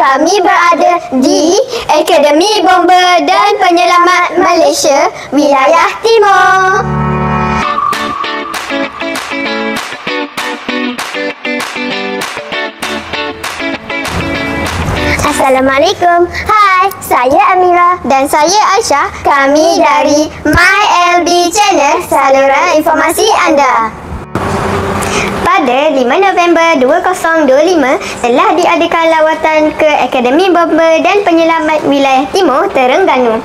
Kami berada di Akademi Bomba dan Penyelamat Malaysia, Wilayah Timur. Assalamualaikum. Hai, saya Amira dan saya Aisyah. Kami dari MyLB Channel, saluran informasi anda. Pada 5 November 2025 telah diadakan lawatan ke Akademi Bomba dan Penyelamat Wilayah Timur, Terengganu.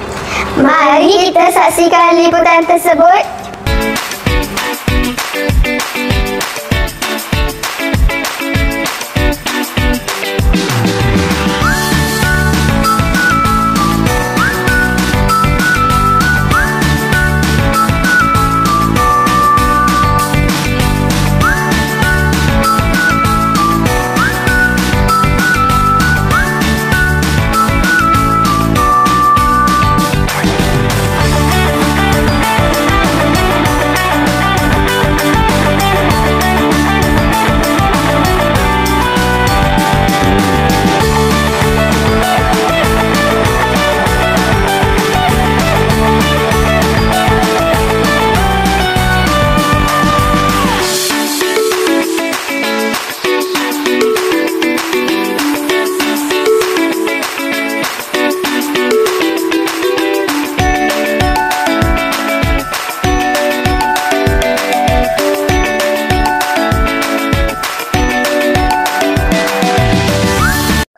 Mari kita saksikan liputan tersebut.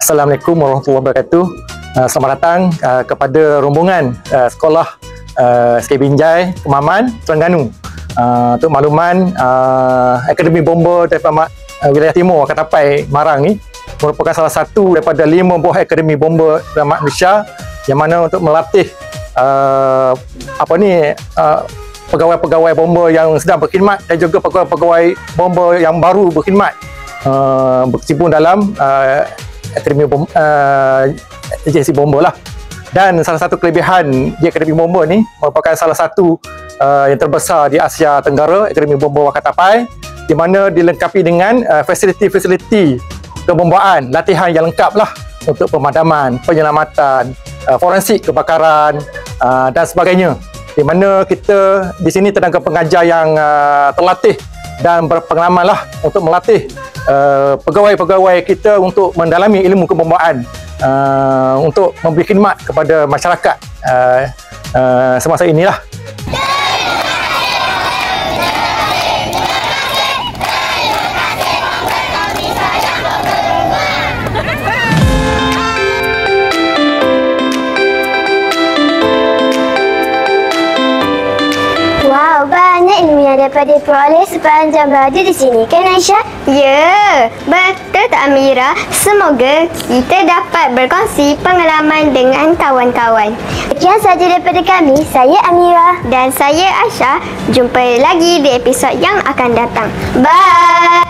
Assalamualaikum warahmatullahi wabarakatuh. Selamat datang kepada rombongan sekolah SK Binjai Pemahaman Terengganu. Untuk makluman, Akademi Bomba daripada Wilayah Timur Katapai Marang ni merupakan salah satu daripada 5 buah Akademi Bomba dalam Malaysia yang mana untuk melatih pegawai-pegawai bomba yang sedang berkhidmat dan juga pegawai-pegawai bomba yang baru berkhidmat berkecimpung dalam Akademi Bomba, agensi bomba lah. Dan salah satu kelebihan di Akademi Bomba ni merupakan salah satu yang terbesar di Asia Tenggara, Akademi Bomba Wakatapai, di mana dilengkapi dengan fasiliti-fasiliti kebombaan, latihan yang lengkap lah untuk pemadaman, penyelamatan, forensik kebakaran dan sebagainya. Di mana kita di sini tenaga pengajar yang terlatih dan berpengalaman lah untuk melatih pegawai-pegawai kita untuk mendalami ilmu kebombaan untuk memberi khidmat kepada masyarakat semasa inilah. Banyak ilmu yang dapat diperoleh sepanjang berada di sini, kan Aisyah? Ya, betul tak Amira? Semoga kita dapat berkongsi pengalaman dengan kawan-kawan. Sekian sahaja daripada kami, saya Amira dan saya Aisyah. Jumpa lagi di episod yang akan datang. Bye!